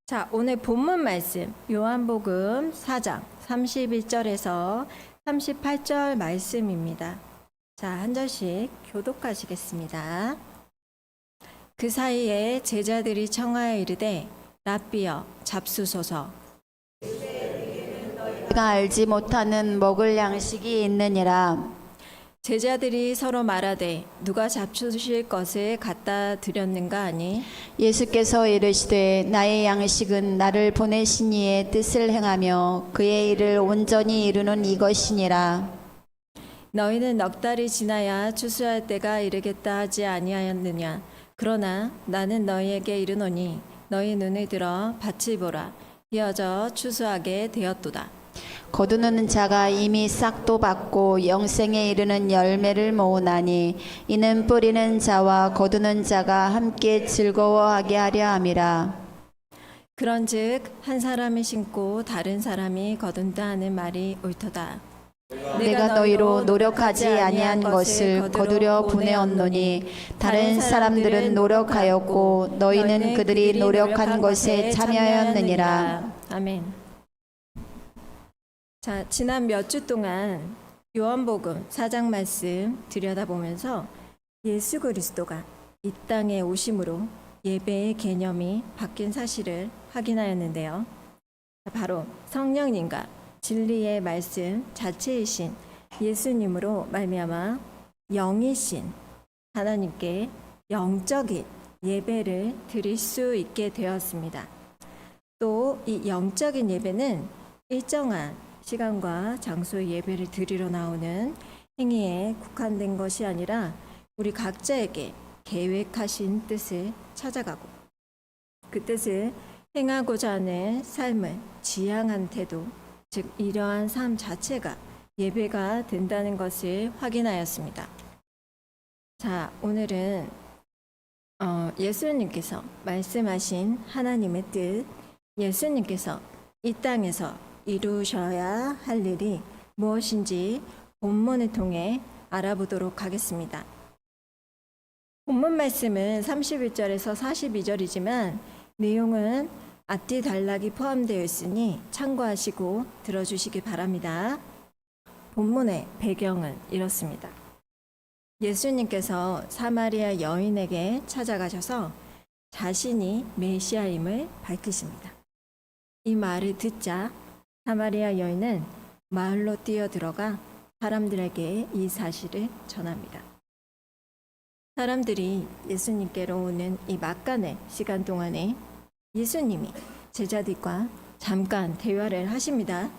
자, 오늘 본문 말씀 요한복음 4장 31절에서 38절 말씀입니다. 자, 한 절씩 교독하시겠습니다. 그 사이에 제자들이 청하여 이르되 랍비여 잡수소서. 우리가 알지 못하는 먹을 양식이 있느니라. 제자들이 서로 말하되 누가 잡수실 것을 갖다 드렸는가 하니 예수께서 이르시되 나의 양식은 나를 보내신 이의 뜻을 행하며 그의 일을 온전히 이루는 이것이니라. 너희는 넉 달이 지나야 추수할 때가 이르겠다 하지 아니하였느냐. 그러나 나는 너희에게 이르노니 너희 눈을 들어 밭을 보라. 이어져 추수하게 되었도다. 거두는 자가 이미 싹도 받고 영생에 이르는 열매를 모으나니 이는 뿌리는 자와 거두는 자가 함께 즐거워하게 하려 함이라. 그런즉 한 사람이 심고 다른 사람이 거둔다 하는 말이 옳도다. 내가 너희로 노력하지 아니한 것을 거두려 보내었노니 다른 사람들은 노력하였고 너희는 그들이 노력한 것에 참여하였느니라. 아멘. 자, 지난 몇 주 동안 요한복음 4장 말씀 들여다보면서 예수 그리스도가 이 땅에 오심으로 예배의 개념이 바뀐 사실을 확인하였는데요. 바로 성령님과 진리의 말씀 자체이신 예수님으로 말미암아 영이신 하나님께 영적인 예배를 드릴 수 있게 되었습니다. 또 이 영적인 예배는 일정한 시간과 장소의 예배를 드리러 나오는 행위에 국한된 것이 아니라 우리 각자에게 계획하신 뜻을 찾아가고 그 뜻을 행하고자 하는 삶을 지향한 태도, 즉 이러한 삶 자체가 예배가 된다는 것을 확인하였습니다. 자, 오늘은 예수님께서 말씀하신 하나님의 뜻, 예수님께서 이 땅에서 이루셔야 할 일이 무엇인지 본문을 통해 알아보도록 하겠습니다. 본문 말씀은 31절에서 42절이지만 내용은 앞뒤 단락이 포함되어 있으니 참고하시고 들어주시기 바랍니다. 본문의 배경은 이렇습니다. 예수님께서 사마리아 여인에게 찾아가셔서 자신이 메시아임을 밝히십니다. 이 말을 듣자 사마리아 여인은 마을로 뛰어들어가 사람들에게 이 사실을 전합니다. 사람들이 예수님께로 오는 이 막간의 시간 동안에 예수님이 제자들과 잠깐 대화를 하십니다.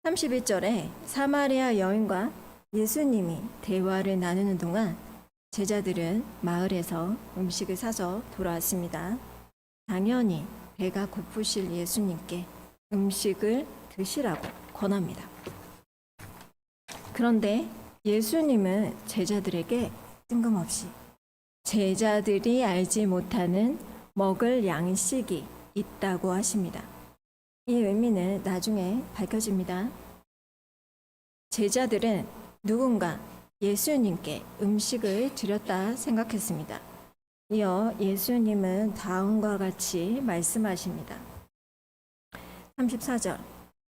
31절에 사마리아 여인과 예수님이 대화를 나누는 동안 제자들은 마을에서 음식을 사서 돌아왔습니다. 당연히 배가 고프실 예수님께 음식을 드시라고 권합니다. 그런데 예수님은 제자들에게 뜬금없이 제자들이 알지 못하는 먹을 양식이 있다고 하십니다. 이 의미는 나중에 밝혀집니다. 제자들은 누군가 예수님께 음식을 드렸다 생각했습니다. 이어 예수님은 다음과 같이 말씀하십니다. 34절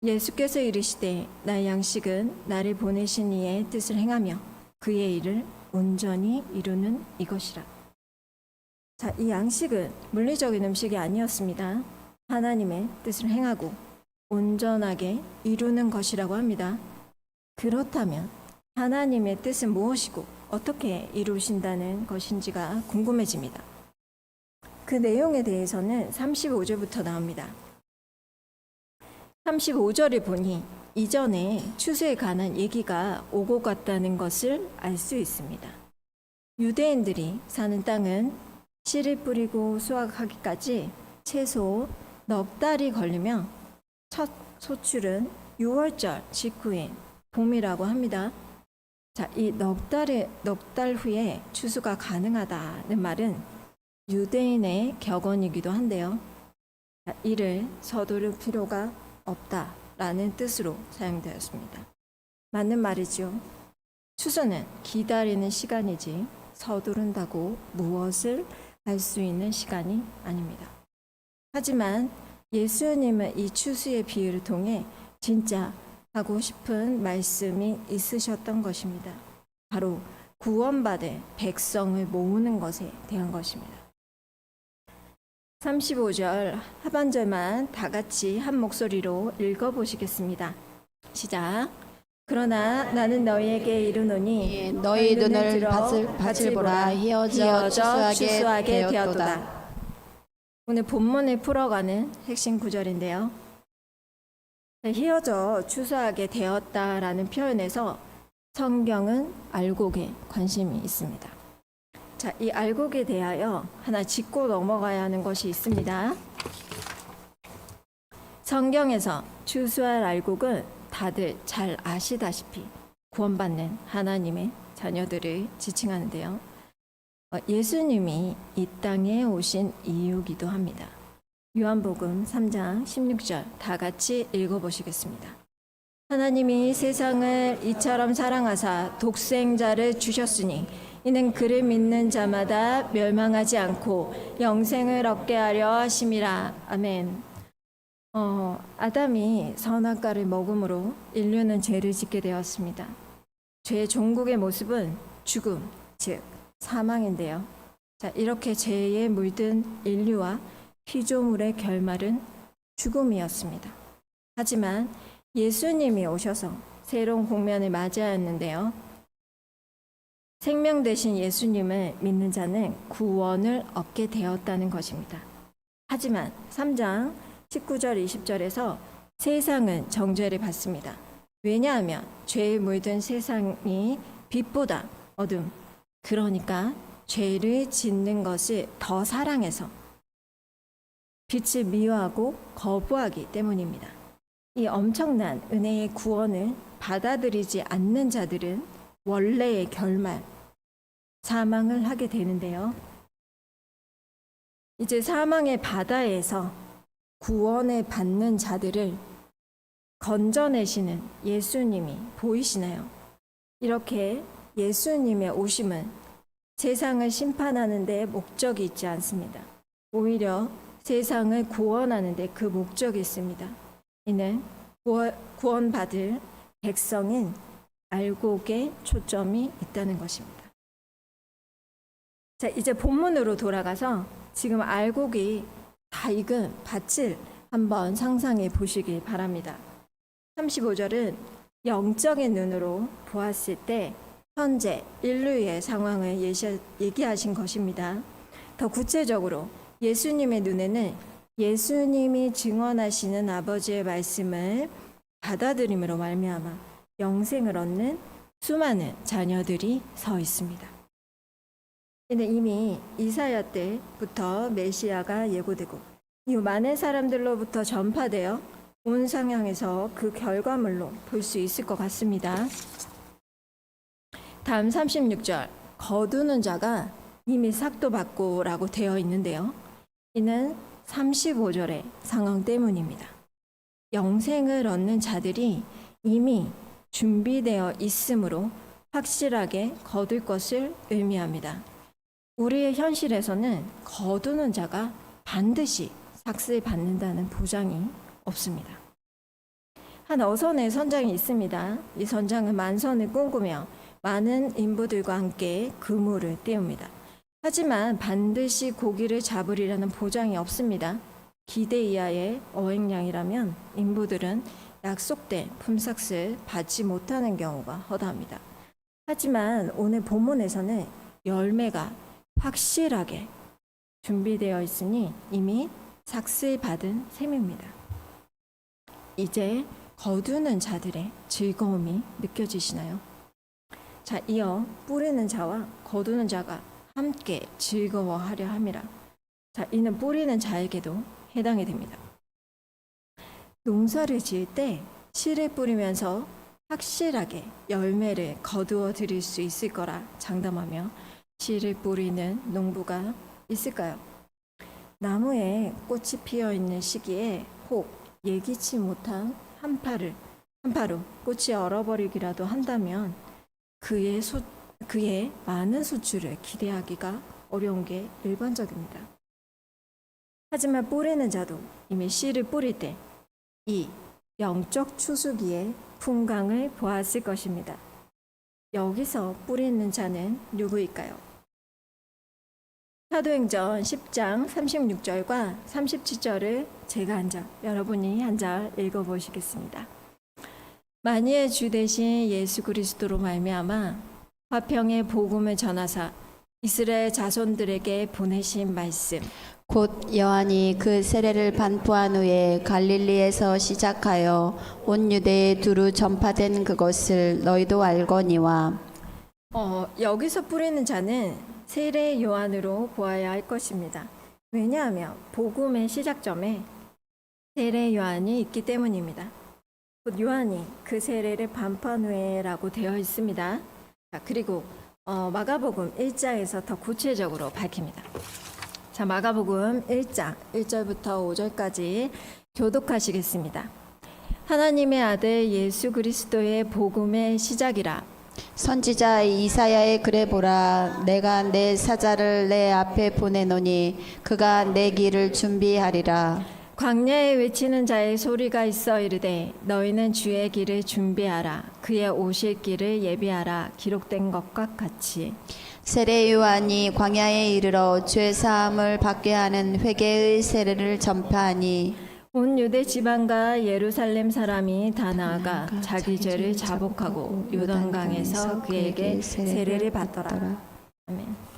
예수께서 이르시되 나의 양식은 나를 보내신 이의 뜻을 행하며 그의 일을 온전히 이루는 이것이라. 자, 이 양식은 물리적인 음식이 아니었습니다. 하나님의 뜻을 행하고 온전하게 이루는 것이라고 합니다. 그렇다면 하나님의 뜻은 무엇이고 어떻게 이루신다는 것인지가 궁금해집니다. 그 내용에 대해서는 35절부터 나옵니다. 35절을 보니 이전에 추수에 관한 얘기가 오고 갔다는 것을 알 수 있습니다. 유대인들이 사는 땅은 씨를 뿌리고 수확하기까지 최소 넉 달이 걸리며 첫 소출은 6월절 직후인 봄이라고 합니다. 자, 이 넉 달 후에 추수가 가능하다는 말은 유대인의 격언이기도 한데요. 자, 이를 서두를 필요가 없다라는 뜻으로 사용되었습니다. 맞는 말이죠. 추수는 기다리는 시간이지 서두른다고 무엇을 할 수 있는 시간이 아닙니다. 하지만 예수님은 이 추수의 비유를 통해 진짜 하고 싶은 말씀이 있으셨던 것입니다. 바로 구원받을 백성을 모으는 것에 대한 것입니다. 35절 하반절만 다 같이 한 목소리로 읽어보시겠습니다. 시작. 그러나 나는 너희에게 이르노니 너희 눈을 밭을 보라. 휘어져 추수하게 되었도다. 오늘 본문을 풀어가는 핵심 구절인데요. 휘어져 추수하게 되었다라는 표현에서 성경은 알곡에 관심이 있습니다. 자, 이 알곡에 대하여 하나 짚고 넘어가야 하는 것이 있습니다. 성경에서 추수할 알곡은 다들 잘 아시다시피 구원받는 하나님의 자녀들을 지칭하는데요. 예수님이 이 땅에 오신 이유기도 합니다. 요한복음 3장 16절 다 같이 읽어보시겠습니다. 하나님이 세상을 이처럼 사랑하사 독생자를 주셨으니 이는 그를 믿는 자마다 멸망하지 않고 영생을 얻게 하려 하심이라. 아멘. 아담이 선악과를 먹음으로 인류는 죄를 짓게 되었습니다. 죄의 종국의 모습은 죽음, 즉 사망인데요. 자, 이렇게 죄에 물든 인류와 피조물의 결말은 죽음이었습니다. 하지만 예수님이 오셔서 새로운 국면을 맞이하였는데요. 생명 되신 예수님을 믿는 자는 구원을 얻게 되었다는 것입니다. 하지만 3장 19절 20절에서 세상은 정죄를 받습니다. 왜냐하면 죄에 물든 세상이 빛보다 어둠, 그러니까 죄를 짓는 것을 더 사랑해서 빛을 미워하고 거부하기 때문입니다. 이 엄청난 은혜의 구원을 받아들이지 않는 자들은 원래의 결말, 사망을 하게 되는데요. 이제 사망의 바다에서 구원을 받는 자들을 건져내시는 예수님이 보이시나요? 이렇게 예수님의 오심은 세상을 심판하는 데 목적이 있지 않습니다. 오히려 세상을 구원하는 데 그 목적이 있습니다. 이는 구원받을 백성인 알곡에 초점이 있다는 것입니다. 자, 이제 본문으로 돌아가서 지금 알곡이 다 익은 밭을 한번 상상해 보시기 바랍니다. 35절은 영적인 눈으로 보았을 때 현재 인류의 상황을 얘기하신 것입니다. 더 구체적으로 예수님의 눈에는 예수님이 증언하시는 아버지의 말씀을 받아들임으로 말미암아 영생을 얻는 수많은 자녀들이 서 있습니다. 이는 이미 이사야 때부터 메시아가 예고되고 이후 많은 사람들로부터 전파되어 온 상황에서 그 결과물로 볼 수 있을 것 같습니다. 다음 36절 거두는 자가 이미 삭도 받고라고 되어 있는데요. 이는 35절의 상황 때문입니다. 영생을 얻는 자들이 이미 준비되어 있으므로 확실하게 거둘 것을 의미합니다. 우리의 현실에서는 거두는 자가 반드시 삭을 받는다는 보장이 없습니다. 한 어선의 선장이 있습니다. 이 선장은 만선을 꿈꾸며 많은 인부들과 함께 그물을 띄웁니다. 하지만 반드시 고기를 잡으리라는 보장이 없습니다. 기대 이하의 어획량이라면 인부들은 약속된 품삯을 받지 못하는 경우가 허다합니다. 하지만 오늘 본문에서는 열매가 확실하게 준비되어 있으니 이미 삭을 받은 셈입니다. 이제 거두는 자들의 즐거움이 느껴지시나요? 자, 이어 뿌리는 자와 거두는 자가 함께 즐거워하려 함이라. 자, 이는 뿌리는 자에게도 해당이 됩니다. 농사를 지을 때 씨를 뿌리면서 확실하게 열매를 거두어 드릴 수 있을 거라 장담하며 씨를 뿌리는 농부가 있을까요? 나무에 꽃이 피어 있는 시기에 혹 예기치 못한 한파로 꽃이 얼어버리기라도 한다면 그의 많은 수출을 기대하기가 어려운 게 일반적입니다. 하지만 뿌리는 자도 이미 씨를 뿌릴 때 이 영적 추수기의 풍광을 보았을 것입니다. 여기서 뿌리는 자는 누구일까요? 사도행전 10장 36절과 37절을 제가 한 절, 여러분이 한 절 읽어보시겠습니다. 만유의 주 대신 예수 그리스도로 말미암아 화평의 복음을 전하사 이스라엘 자손들에게 보내신 말씀, 곧 요한이 그 세례를 반포한 후에 갈릴리에서 시작하여 온 유대에 두루 전파된 그것을 너희도 알거니와. 여기서 뿌리는 자는 세례 요한으로 보아야 할 것입니다. 왜냐하면 복음의 시작점에 세례 요한이 있기 때문입니다. 곧 요한이 그 세례를 반포한 후에라고 되어 있습니다. 자, 그리고 마가복음 1장에서 더 구체적으로 밝힙니다. 자, 마가복음 1장 1절부터 5절까지 교독하시겠습니다. 하나님의 아들 예수 그리스도의 복음의 시작이라. 선지자 이사야의 글에 보라, 내가 내 사자를 내 앞에 보내노니 그가 내 길을 준비하리라. 광야에 외치는 자의 소리가 있어 이르되 너희는 주의 길을 준비하라, 그의 오실 길을 예비하라, 기록된 것과 같이. 세례 요한이 광야에 이르러 죄 사함을 받게 하는 회개의 세례를 전파하니 온 유대 지방과 예루살렘 사람이 다 나아가 자기 죄를 자복하고 요단강에서 그에게 세례를 받더라. 아멘.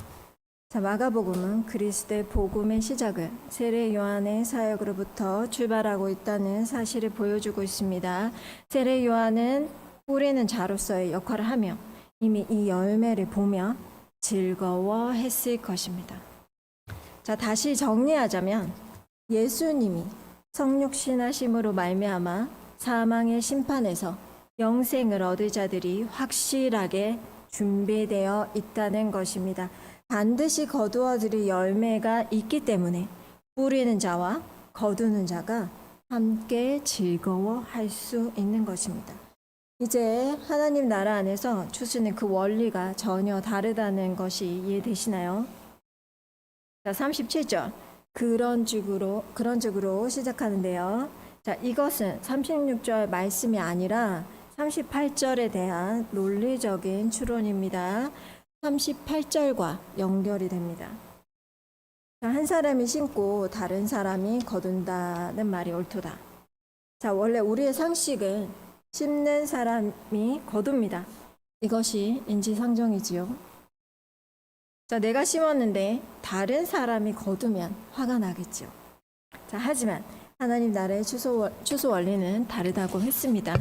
자, 마가복음은 그리스도의 복음의 시작을 세례 요한의 사역으로부터 출발하고 있다는 사실을 보여주고 있습니다. 세례 요한은 뿌리는 자로서의 역할을 하며 이미 이 열매를 보며 즐거워했을 것입니다. 자, 다시 정리하자면 예수님이 성육신하심으로 말미암아 사망의 심판에서 영생을 얻을 자들이 확실하게 준비되어 있다는 것입니다. 반드시 거두어들일 열매가 있기 때문에 뿌리는 자와 거두는 자가 함께 즐거워할 수 있는 것입니다. 이제 하나님 나라 안에서 추수는 그 원리가 전혀 다르다는 것이 이해되시나요? 자, 37절. 그런 식으로 시작하는데요. 자, 이것은 36절 말씀이 아니라 38절에 대한 논리적인 추론입니다. 38절과 연결이 됩니다. 자, 한 사람이 심고 다른 사람이 거둔다는 말이 옳도다. 자, 원래 우리의 상식은 심는 사람이 거둡니다. 이것이 인지상정이지요. 자, 내가 심었는데 다른 사람이 거두면 화가 나겠죠. 자, 하지만 하나님 나라의 추수 원리는 다르다고 했습니다.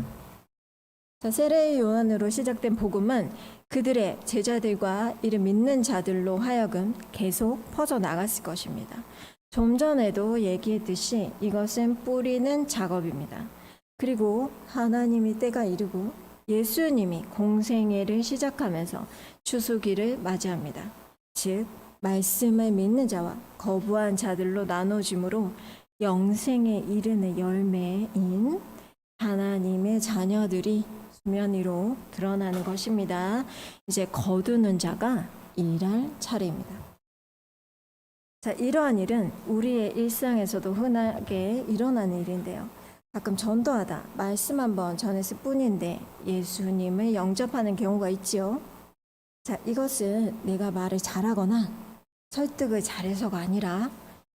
자, 세례 요한으로 시작된 복음은 그들의 제자들과 이를 믿는 자들로 하여금 계속 퍼져 나갔을 것입니다. 좀 전에도 얘기했듯이 이것은 뿌리는 작업입니다. 그리고 하나님이 때가 이르고 예수님이 공생애를 시작하면서 추수기를 맞이합니다. 즉 말씀을 믿는 자와 거부한 자들로 나눠짐으로 영생에 이르는 열매인 하나님의 자녀들이 수면 위로 드러나는 것입니다. 이제 거두는 자가 일할 차례입니다. 자, 이러한 일은 우리의 일상에서도 흔하게 일어나는 일인데요. 가끔 전도하다 말씀 한번 전했을 뿐인데 예수님을 영접하는 경우가 있지요. 자, 이것은 내가 말을 잘하거나 설득을 잘해서가 아니라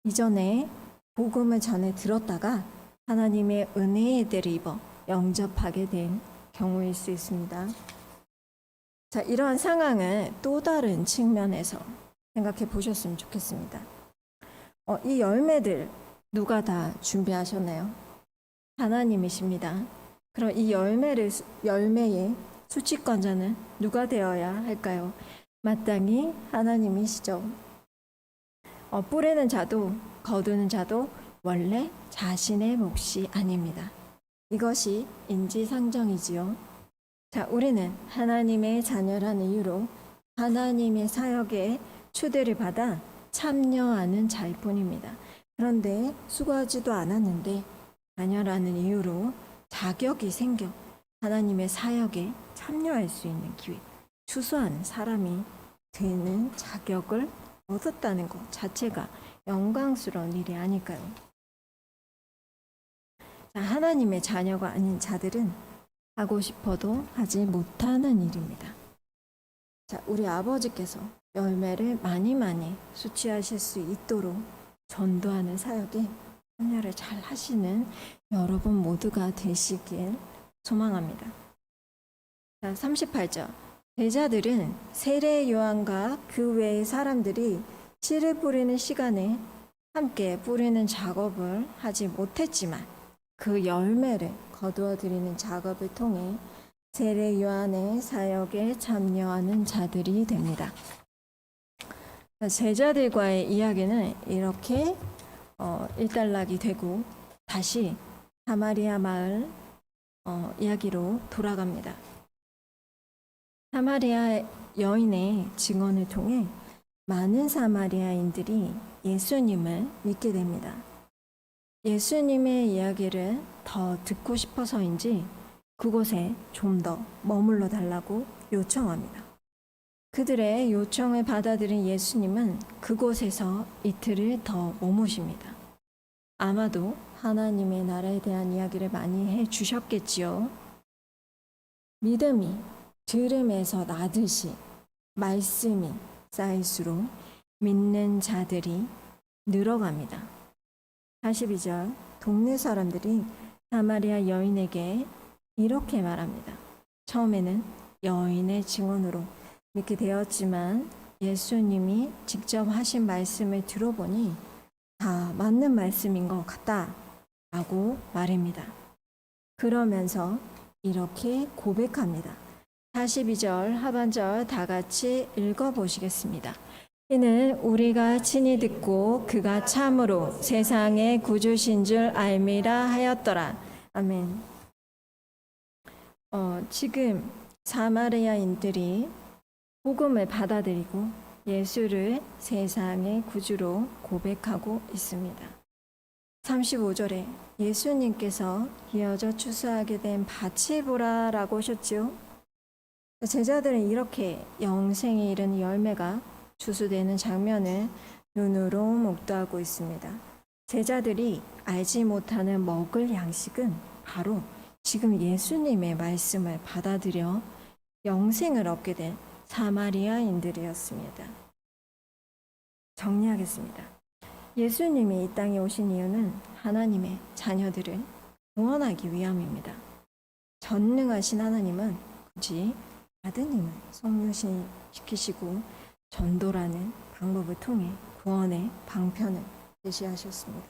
이전에 복음을 전해 들었다가 하나님의 은혜의 때를 입어 영접하게 된 경우일 수 있습니다. 자, 이러한 상황을 또 다른 측면에서 생각해 보셨으면 좋겠습니다. 이 열매들 누가 다 준비하셨나요? 하나님이십니다. 그럼 이 열매의 수치권자는 누가 되어야 할까요? 마땅히 하나님이시죠. 뿌리는 자도 거두는 자도 원래 자신의 몫이 아닙니다. 이것이 인지상정이지요. 자, 우리는 하나님의 자녀라는 이유로 하나님의 사역에 초대를 받아 참여하는 자일 뿐입니다. 그런데 수고하지도 않았는데 자녀라는 이유로 자격이 생겨 하나님의 사역에 참여할 수 있는 기회, 추수하는 사람이 되는 자격을 얻었다는 것 자체가 영광스러운 일이 아닐까요? 자, 하나님의 자녀가 아닌 자들은 하고 싶어도 하지 못하는 일입니다. 자, 우리 아버지께서 열매를 많이 수취하실 수 있도록 전도하는 사역에 참여를 잘 하시는 여러분 모두가 되시길 소망합니다. 자, 38절. 제자들은 세례 요한과 그 외의 사람들이 씨를 뿌리는 시간에 함께 뿌리는 작업을 하지 못했지만 그 열매를 거두어 드리는 작업을 통해 세례 요한의 사역에 참여하는 자들이 됩니다. 제자들과의 이야기는 이렇게 일단락이 되고 다시 사마리아 마을 이야기로 돌아갑니다. 사마리아 여인의 증언을 통해 많은 사마리아인들이 예수님을 믿게 됩니다. 예수님의 이야기를 더 듣고 싶어서인지 그곳에 좀 더 머물러 달라고 요청합니다. 그들의 요청을 받아들인 예수님은 그곳에서 이틀을 더 머무십니다. 아마도 하나님의 나라에 대한 이야기를 많이 해 주셨겠지요. 믿음이 들음에서 나듯이 말씀이 쌓일수록 믿는 자들이 늘어갑니다. 42절. 동네 사람들이 사마리아 여인에게 이렇게 말합니다. 처음에는 여인의 증언으로 믿게 되었지만 예수님이 직접 하신 말씀을 들어보니 다 맞는 말씀인 것 같다 라고 말합니다. 그러면서 이렇게 고백합니다. 42절 하반절 다 같이 읽어보시겠습니다. 이는 우리가 친히 듣고 그가 참으로 세상의 구주신 줄 알미라 하였더라. 아멘. 지금 사마리아인들이 복음을 받아들이고 예수를 세상의 구주로 고백하고 있습니다. 35절에 예수님께서 이어져 추수하게 된 밭을 보라라고 하셨죠. 제자들은 이렇게 영생에 이르는 열매가 추수되는 장면을 눈으로 목도하고 있습니다. 제자들이 알지 못하는 먹을 양식은 바로 지금 예수님의 말씀을 받아들여 영생을 얻게 된 사마리아인들이었습니다. 정리하겠습니다. 예수님이 이 땅에 오신 이유는 하나님의 자녀들을 구원하기 위함입니다. 전능하신 하나님은 굳이 아드님을 성육신시키시고 전도라는 방법을 통해 구원의 방편을 제시하셨습니다.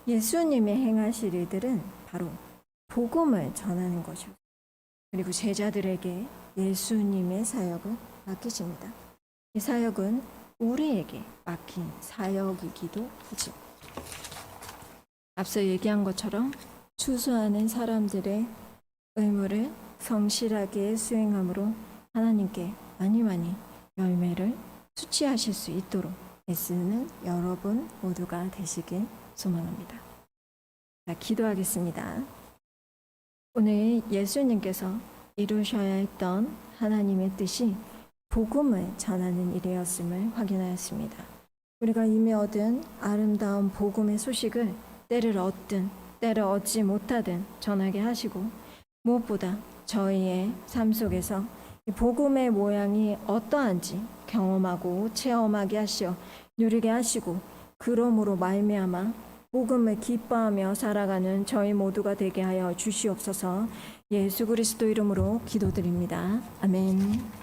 예수님의 행하실 일들은 바로 복음을 전하는 것이고 그리고 제자들에게 예수님의 사역을 맡기십니다. 이 사역은 우리에게 맡긴 사역이기도 하죠. 앞서 얘기한 것처럼 추수하는 사람들의 의무를 성실하게 수행함으로 하나님께 많이 열매를 수취하실 수 있도록 애쓰는 여러분 모두가 되시길 소망합니다. 자, 기도하겠습니다. 오늘 예수님께서 이루셔야 했던 하나님의 뜻이 복음을 전하는 일이었음을 확인하였습니다. 우리가 이미 얻은 아름다운 복음의 소식을 때를 얻든 때를 얻지 못하든 전하게 하시고 무엇보다 저희의 삶 속에서 이 복음의 모양이 어떠한지 경험하고 체험하게 하시어 누리게 하시고 그러므로 말미암아 복음을 기뻐하며 살아가는 저희 모두가 되게 하여 주시옵소서. 예수 그리스도 이름으로 기도드립니다. 아멘.